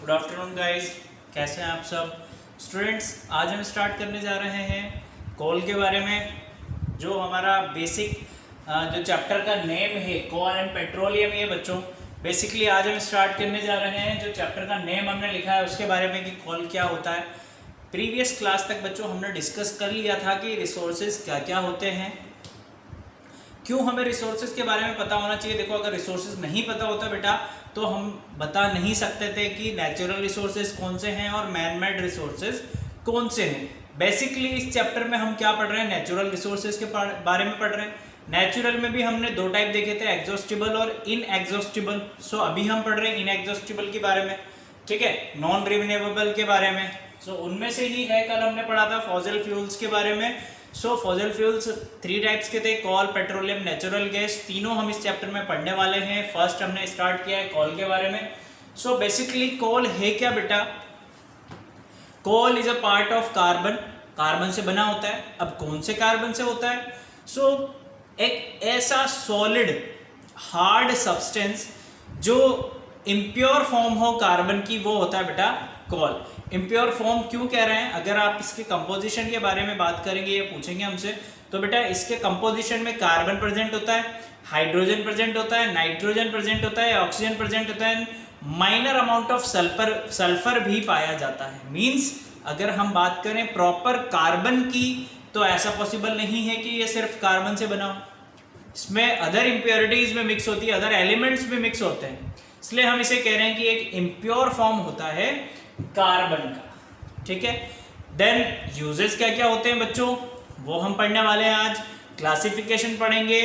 Good afternoon guys, कैसे हैं आप सब स्टूडेंट्स। आज हम स्टार्ट करने जा रहे हैं कॉल के बारे में। जो हमारा बेसिक जो चैप्टर का नेम है कॉल एंड पेट्रोलियम, ये बच्चों बेसिकली आज हम स्टार्ट करने जा रहे हैं। जो चैप्टर का नेम हमने लिखा है उसके बारे में कि कॉल क्या होता है। प्रीवियस क्लास तक बच्चों हमने डिस्कस कर लिया था कि रिसोर्सेज क्या क्या होते हैं, क्यों हमें रिसोर्सेज के बारे में पता होना चाहिए। देखो, अगर रिसोर्सेज नहीं पता होता बेटा तो हम बता नहीं सकते थे कि नेचुरल रिसोर्सेज कौन से हैं और मैन मेड रिसोर्सेज कौन से हैं। बेसिकली इस चैप्टर में हम क्या पढ़ रहे हैं, नेचुरल रिसोर्सेज के बारे में पढ़ रहे हैं। नेचुरल में भी हमने दो टाइप देखे थे, एग्जॉस्टिबल और इनएग्जॉस्टिबल। सो अभी हम पढ़ रहे हैं इनएग्जॉस्टिबल के बारे में, ठीक है, नॉन रिन्यूएबल के बारे में। सो उनमें से ही है, कल हमने पढ़ा था फॉसिल फ्यूल्स के बारे में। सो फॉसिल फ्यूल्स 3 टाइप्स के थे, कॉल, पेट्रोलियम, नेचुरल गैस। तीनों हम इस चैप्टर में पढ़ने वाले हैं। फर्स्ट हमने स्टार्ट किया है कॉल के बारे में। सो बेसिकली कॉल है क्या बेटा, call is a part of carbon, carbon से बना होता है। अब कौन से कार्बन से होता है? सो एक ऐसा सॉलिड हार्ड सब्सटेंस जो इम्प्योर फॉर्म हो कार्बन की, वो होता है बेटा कॉल। इम्प्योर फॉर्म क्यों कह रहे हैं? अगर आप इसके कंपोजिशन के बारे में बात करेंगे या पूछेंगे हमसे, तो बेटा इसके कंपोजिशन में कार्बन प्रेजेंट होता है, हाइड्रोजन प्रेजेंट होता है, नाइट्रोजन प्रेजेंट होता है, ऑक्सीजन प्रेजेंट होता है, माइनर अमाउंट ऑफ सल्फर भी पाया जाता है। मींस अगर हम बात करें प्रॉपर कार्बन की, तो ऐसा पॉसिबल नहीं है कि ये सिर्फ कार्बन से बना हो। इसमें अदर इम्प्योरिटीज में मिक्स होती है, अदर एलिमेंट्स भी मिक्स होते हैं। इसलिए हम इसे कह रहे हैं कि एक इम्प्योर फॉर्म होता है कार्बन का, ठीक है। देन यूजेस क्या क्या होते हैं बच्चों, वो हम पढ़ने वाले हैं आज। क्लासिफिकेशन पढ़ेंगे,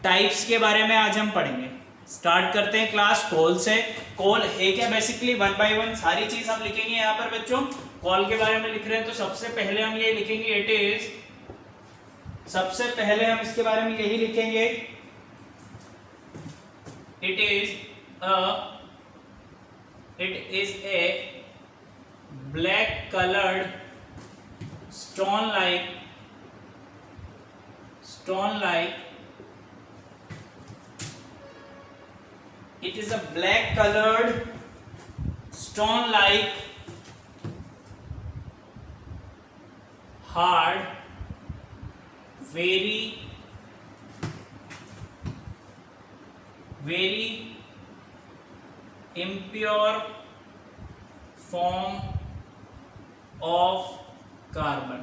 टाइप्स के बारे में आज हम पढ़ेंगे। स्टार्ट करते हैं क्लास कॉल से। कॉल है क्या, बेसिकली 1 by 1 सारी चीज हम लिखेंगे यहाँ पर बच्चों। कॉल के बारे में लिख रहे हैं तो सबसे पहले हम ये लिखेंगे, इट इज, सबसे पहले हम इसके बारे में यही लिखेंगे, it is a black colored stone like it is a black colored stone like hard, very impure form of carbon,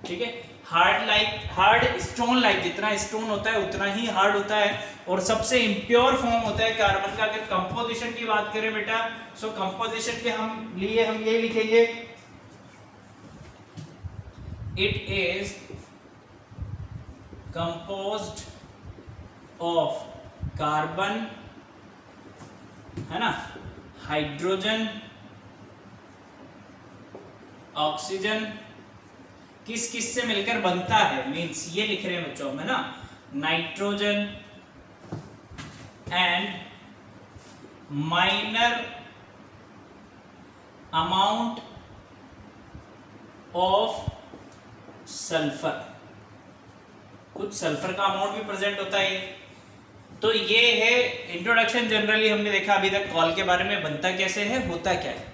ठीक है। हार्ड स्टोन लाइक, जितना स्टोन होता है उतना ही हार्ड होता है, और सबसे इम्प्योर फॉर्म होता है कार्बन का। अगर कंपोजिशन की बात करें बेटा, सो कंपोजिशन के हम ये लिखेंगे, it is composed of carbon, है ना, हाइड्रोजन, ऑक्सीजन, किस किस से मिलकर बनता है, मींस ये लिख रहे हैं बच्चों में ना, nitrogen and minor amount of sulphur, कुछ सल्फर का अमाउंट भी प्रेजेंट होता है। तो ये है इंट्रोडक्शन। जनरली हमने देखा अभी तक कॉल के बारे में, बनता कैसे है, होता क्या है।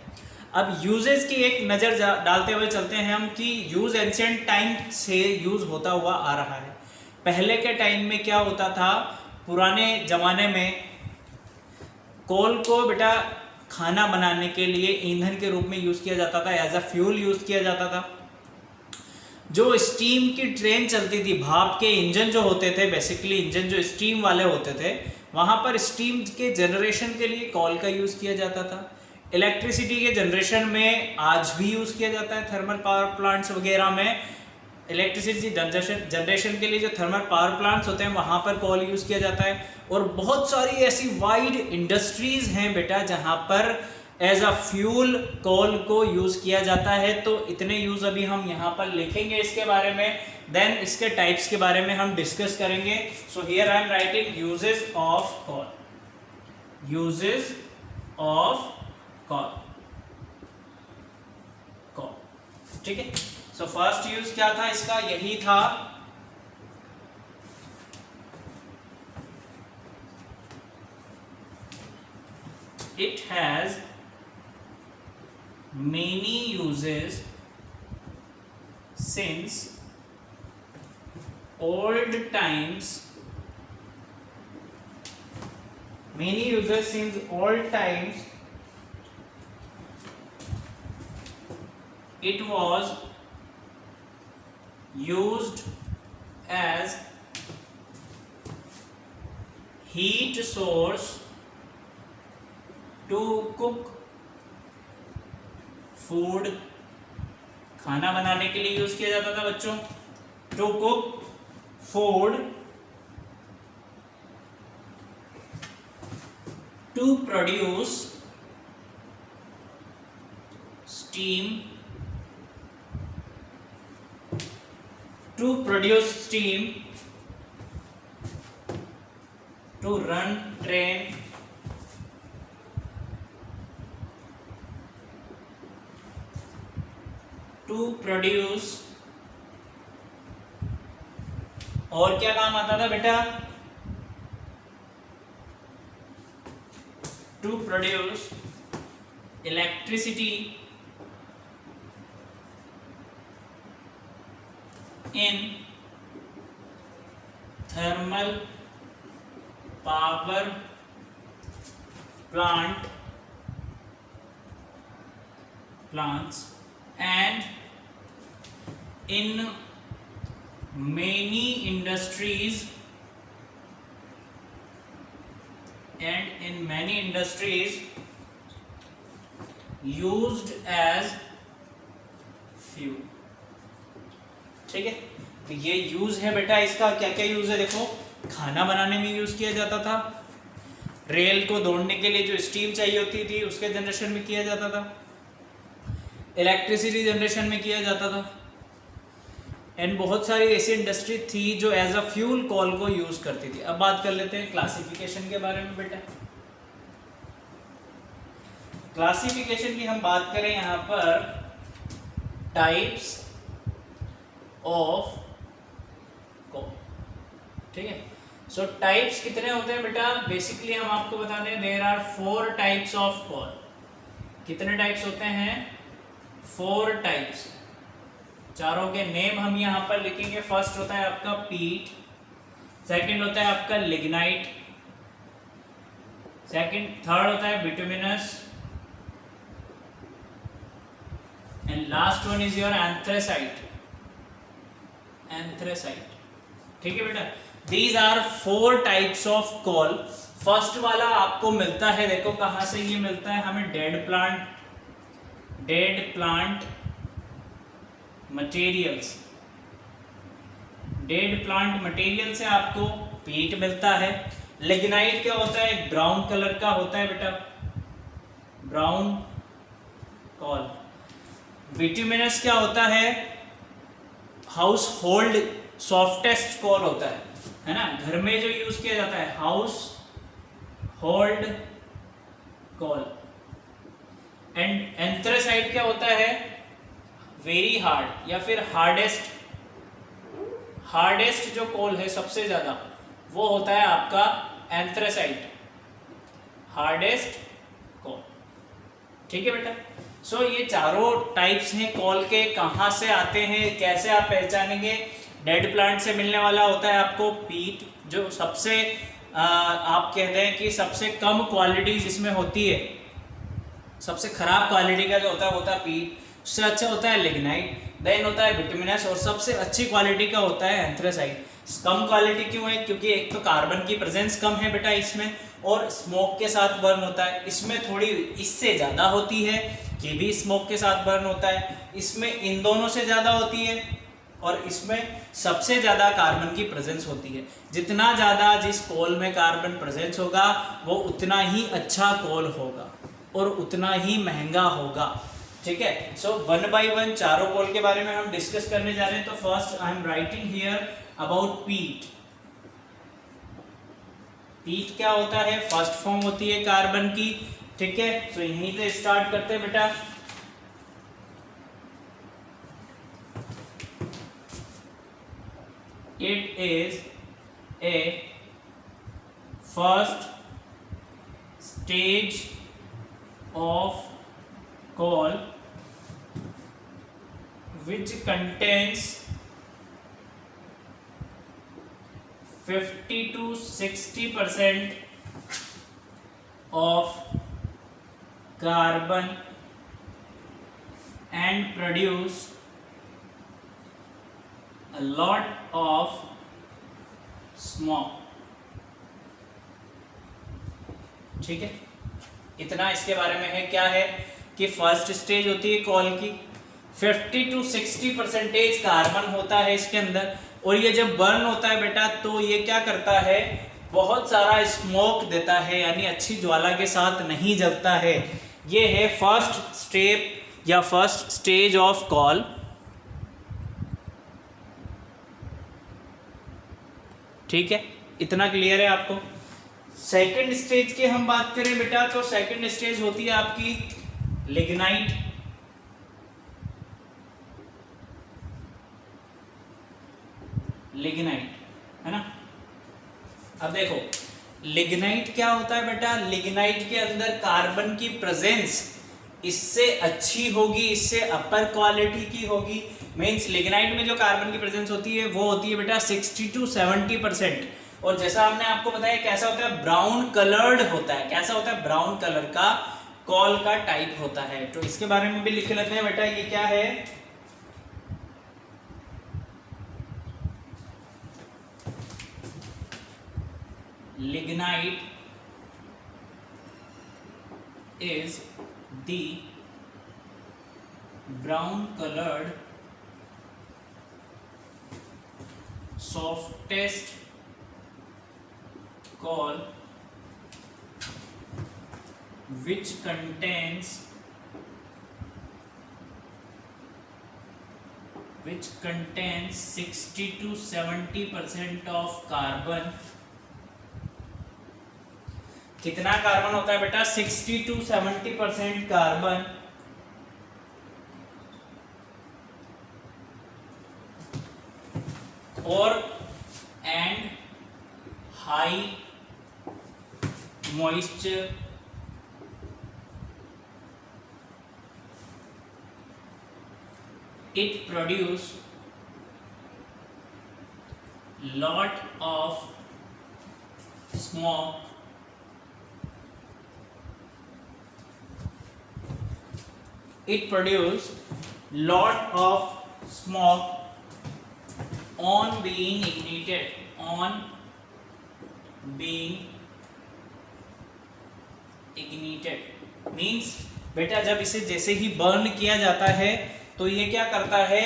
अब यूजेस की एक नज़र डालते हुए चलते हैं हम कि यूज एंशिएंट टाइम से यूज होता हुआ आ रहा है। पहले के टाइम में क्या होता था, पुराने ज़माने में कोल को बेटा खाना बनाने के लिए ईंधन के रूप में यूज़ किया जाता था, एज अ फ्यूल यूज़ किया जाता था। जो स्टीम की ट्रेन चलती थी, भाप के इंजन जो होते थे, बेसिकली इंजन जो स्टीम वाले होते थे, वहाँ पर स्टीम के जनरेशन के लिए कोल का यूज़ किया जाता था। इलेक्ट्रिसिटी के जनरेशन में आज भी यूज़ किया जाता है, थर्मल पावर प्लांट्स वगैरह में इलेक्ट्रिसिटी जनरेशन के लिए जो थर्मल पावर प्लांट्स होते हैं वहाँ पर कोल यूज़ किया जाता है। और बहुत सारी ऐसी वाइड इंडस्ट्रीज़ हैं बेटा जहाँ पर एज अ फ्यूल कोल को यूज़ किया जाता है। तो इतने यूज़ अभी हम यहाँ पर लिखेंगे इसके बारे में। देन इसके टाइप्स के बारे में हम डिस्कस करेंगे। So here I am writing uses of coal, uses of coal, ठीक है। सो फर्स्ट यूज क्या था इसका, यही था it has many uses since old times, many uses since old times it was used as heat source to cook food, खाना बनाने के लिए यूज किया जाता था बच्चों, to cook food, to produce steam, to produce steam, to run train, to produce, और क्या काम आता था बेटा, to produce electricity in thermal power plants and in many industries used as fuel। ठीक है, तो ये यूज है बेटा, इसका क्या क्या यूज है देखो, खाना बनाने में यूज किया जाता था, रेल को दौड़ने के लिए जो स्टीम चाहिए होती थी उसके जनरेशन में किया जाता था, इलेक्ट्रिसिटी जनरेशन में किया जाता था, एंड बहुत सारी ऐसी इंडस्ट्री थी जो एज अ फ्यूल कॉल को यूज करती थी। अब बात कर लेते हैं क्लासिफिकेशन के बारे में बेटा। क्लासिफिकेशन की हम बात करें यहाँ पर, टाइप्स ऑफ कॉल, ठीक है। सो टाइप्स कितने होते हैं बेटा, बेसिकली हम आपको बता दें, there are 4 types of coal. कितने टाइप्स होते हैं, 4 टाइप्स। चारों के नेम हम यहाँ पर लिखेंगे। फर्स्ट होता है आपका पीट, सेकंड होता है आपका लिग्नाइट, थर्ड होता है bituminous, and last one is your anthracite. ठीक है बेटा, these are 4 types of coal. First वाला आपको मिलता है, देखो कहां से ये मिलता है हमें, डेड प्लांट मटेरियल से आपको पीट मिलता है। लिग्नाइट क्या होता है, ब्राउन कलर का होता है बेटा, ब्राउन कॉल। बिटुमिनस क्या होता है, हाउस होल्ड सॉफ्टेस्ट कॉल होता है ना, घर में जो यूज किया जाता है, house hold call. And anthracite क्या होता है, वेरी हार्ड या फिर हार्डेस्ट जो कॉल है सबसे ज्यादा, वो होता है आपका एंथ्रेसाइट, हार्डेस्ट कॉल। ठीक है बेटा, सो ये चारों टाइप्स हैं कॉल के। कहाँ से आते हैं, कैसे आप पहचानेंगे, डेड प्लांट से मिलने वाला होता है आपको पीट, जो सबसे आप कहते हैं कि सबसे कम क्वालिटी जिसमें होती है, सबसे खराब क्वालिटी का जो होता है पीट। उससे अच्छा होता है लिग्नाइट, देन होता है बिटुमिनस, और सबसे अच्छी क्वालिटी का होता है एंथ्रेसाइट। कम क्वालिटी क्यों है, क्योंकि एक तो कार्बन की प्रेजेंस कम है बेटा इसमें, और स्मोक के साथ बर्न होता है। इसमें थोड़ी इससे ज़्यादा होती है, ये भी स्मोक के साथ बर्न होता है, इसमें इन दोनों से ज़्यादा होती है, और इसमें सबसे ज़्यादा कार्बन की प्रेजेंस होती है। जितना ज़्यादा जिस कोल में कार्बन प्रेजेंस होगा वो उतना ही अच्छा कोल होगा और उतना ही महंगा होगा। ठीक है, सो 1 by 1 चारों कोल के बारे में हम डिस्कस करने जा रहे हैं। तो first I am writing here about पीट। पीट क्या होता है, फर्स्ट फॉर्म होती है कार्बन की। ठीक है, तो यहीं से स्टार्ट करते हैं बेटा। It is a first stage of call which contains 50 to 60% of carbon and produce a lot of smoke. ठीक है, इतना इसके बारे में है। क्या है कि फर्स्ट स्टेज होती है कॉल की, 50 to 60% कार्बन होता है इसके अंदर, और ये जब बर्न होता है बेटा तो ये क्या करता है, बहुत सारा स्मोक देता है, यानी अच्छी ज्वाला के साथ नहीं जलता है। ये है फर्स्ट स्टेप या फर्स्ट स्टेज ऑफ कॉल। ठीक है, इतना क्लियर है आपको। सेकंड स्टेज की हम बात करें बेटा तो सेकंड स्टेज होती है आपकी लिग्नाइट। लिग्नाइट है ना। अब देखो लिग्नाइट क्या होता है बेटा, लिग्नाइट के अंदर कार्बन की प्रेजेंस इससे अच्छी होगी, इससे अपर क्वालिटी की होगी। मीन्स लिग्नाइट में जो कार्बन की प्रेजेंस होती है वो होती है बेटा 60 to 70%। और जैसा हमने आपको बताया कैसा होता है, ब्राउन कलर्ड होता है। कैसा होता है, ब्राउन कलर का कॉल का टाइप होता है। तो इसके बारे में भी लिख लेते हैं बेटा, ये क्या है, lignite is the brown colored softest coal which contains 60 to 70% of carbon। कितना कार्बन होता है बेटा, 60 to 70% कार्बन और and high moisture. It produce lot of smoke it produce lot of smoke on being ignited, on being ignited means बेटा जब इसे जैसे ही burn किया जाता है तो ये क्या करता है,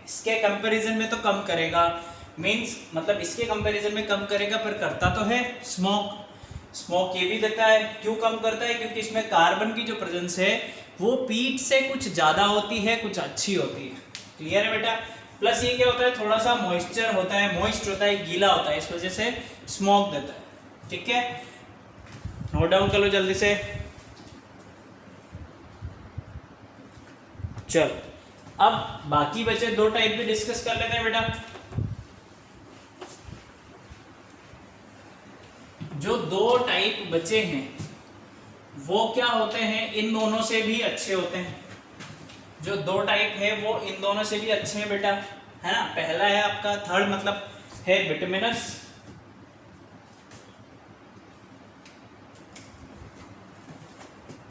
इसके कंपैरिजन में तो कम करेगा। मींस मतलब इसके कंपैरिजन में कम करेगा, पर करता तो है स्मोक ये भी देता है। क्यों कम करता है, क्योंकि इसमें कार्बन की जो प्रेजेंस है वो पीट से कुछ ज्यादा होती है, कुछ अच्छी होती है। क्लियर है बेटा। प्लस ये क्या होता है, थोड़ा सा मॉइस्चर होता है, मॉइस्ट होता है, गीला होता है, इस वजह से स्मोक देता है। ठीक है, नोट डाउन कर लो जल्दी से। चल अब बाकी बचे दो टाइप भी डिस्कस कर लेते हैं बेटा। जो दो टाइप बचे हैं वो क्या होते हैं, इन दोनों से भी अच्छे होते हैं। जो दो टाइप है वो इन दोनों से भी अच्छे हैं बेटा, है ना। पहला है आपका थर्ड मतलब है बिटुमिनस,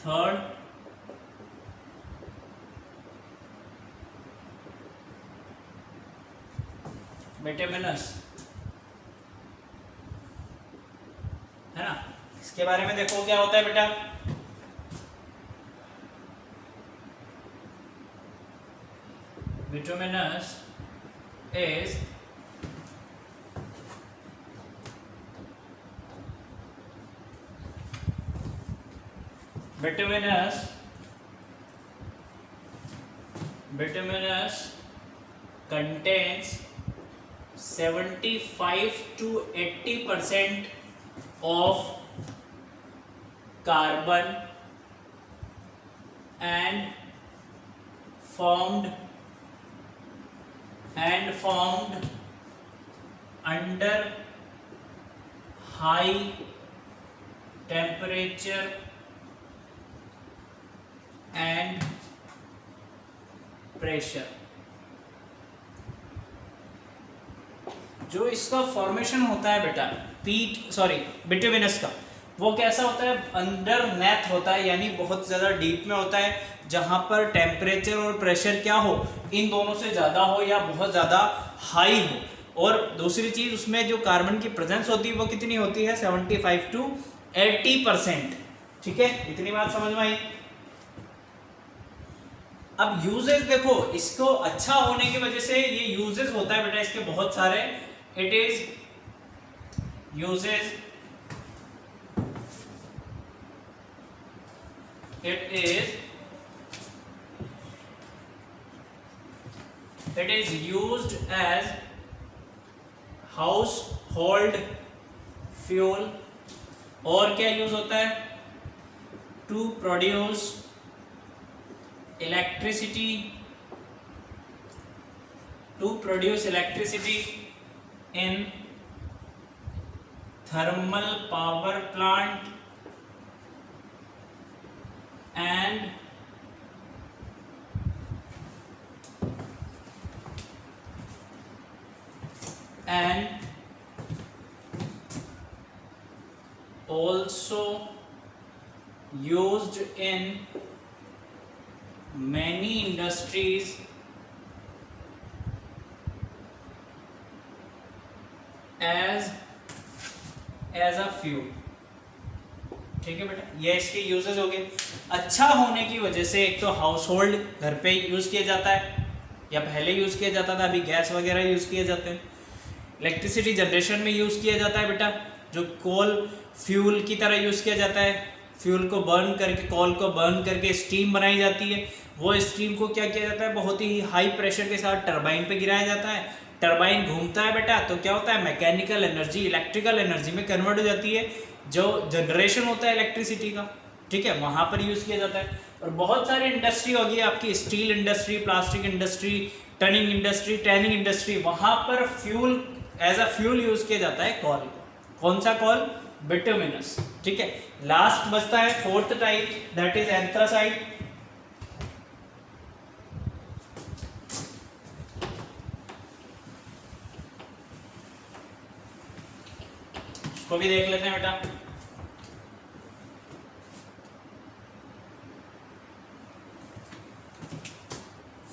थर्ड बिटुमिनस, है ना। इसके बारे में देखो क्या होता है बेटा, bituminous is bituminous contains 75 to 80% of carbon and formed under high temperature and pressure। जो इसका फॉर्मेशन होता है बेटा बिटुमिनस का, वो कैसा होता है, अंडर नेथ होता है, यानी बहुत ज़्यादा डीप में होता है, जहाँ पर टेम्परेचर और प्रेशर क्या हो, इन दोनों से ज़्यादा हो या बहुत ज़्यादा हाई हो। और दूसरी चीज़, उसमें जो कार्बन की प्रेजेंस होती है वो कितनी होती है, 75 to 80%। ठीक है, इतनी बात समझ में आई। अब यूजेस देखो, इसको अच्छा होने की वजह से ये यूजेस होता है बेटा इसके बहुत सारे। It is uses, it is used as household fuel। और क्या यूज होता है, to produce electricity in thermal power plant and also used in many industries as a fuel। ठीक है बेटा, ये इसके यूजेस हो गए। अच्छा होने की वजह से एक तो हाउस होल्ड, घर पे यूज किया जाता है, या पहले यूज किया जाता था, अभी गैस वगैरह यूज किए जाते हैं। इलेक्ट्रिसिटी जनरेशन में यूज किया जाता है बेटा, जो कोल फ्यूल की तरह यूज किया जाता है, फ्यूल को बर्न करके, कोल को बर्न करके स्टीम बनाई जाती है। वो स्टीम को क्या किया जाता है, बहुत ही हाई प्रेशर के साथ टरबाइन पे गिराया जाता है। टरबाइन घूमता है बेटा, तो क्या होता है, मैकेनिकल एनर्जी इलेक्ट्रिकल एनर्जी में कन्वर्ट हो जाती है, जो जनरेशन होता है इलेक्ट्रिसिटी का। ठीक है, वहाँ पर यूज़ किया जाता है। और बहुत सारी इंडस्ट्री होगी आपकी, steel industry, plastic industry, tanning industry, tanning industry, वहाँ पर fuel as a fuel use किया जाता है कोल। कौन सा कोल, बिटुमिनस। ठीक है, लास्ट बचता है fourth type, that is anthracite. इसको भी देख लेते हैं बेटा।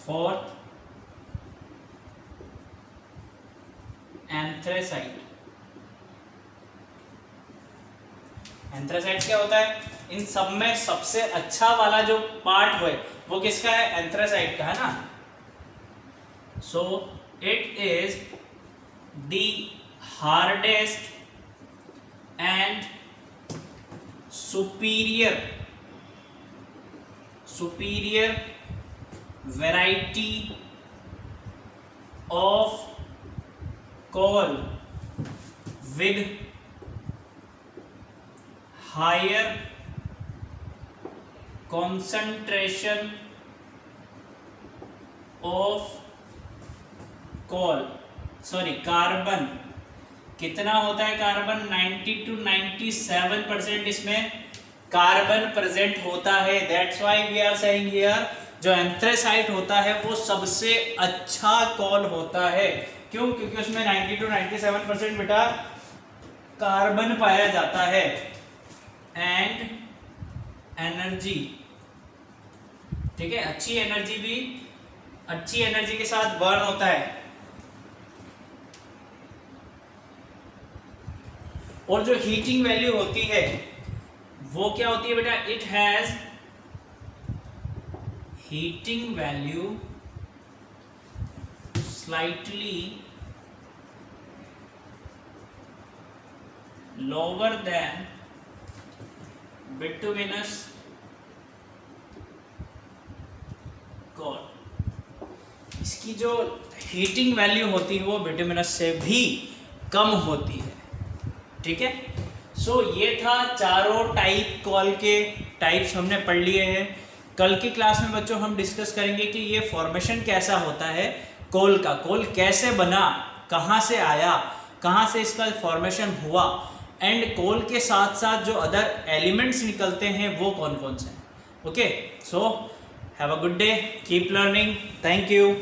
Fourth, anthracite. एंथ्रासाइट क्या होता है, इन सब में सबसे अच्छा वाला जो पार्ट है वो किसका है, एंथ्रासाइट का है ना। So it is the hardest and superior variety of coal with higher concentration of carbon. कितना होता है कार्बन, 90 to 97% इसमें कार्बन प्रेजेंट होता है। That's why we are saying here, जो एंथ्रासाइट होता है वो सबसे अच्छा कोल होता है। क्यों, क्योंकि उसमें 90 to 97% बेटा कार्बन पाया जाता है। एंड एनर्जी, ठीक है, अच्छी एनर्जी के साथ बर्न होता है। और जो हीटिंग वैल्यू होती है वो क्या होती है बेटा, it has heating value slightly lower than bituminous coal. इसकी जो हीटिंग वैल्यू होती है वो बिटुमिनस से भी कम होती है। ठीक है, सो ये था चारों टाइप कोल के टाइप्स हमने पढ़ लिए हैं। कल की क्लास में बच्चों हम डिस्कस करेंगे कि ये फॉर्मेशन कैसा होता है कोल का, कोल कैसे बना, कहाँ से आया, कहाँ से इसका फॉर्मेशन हुआ, एंड कोल के साथ साथ जो अदर एलिमेंट्स निकलते हैं वो कौन कौन से हैं। Okay, so have a good day, keep learning, thank you.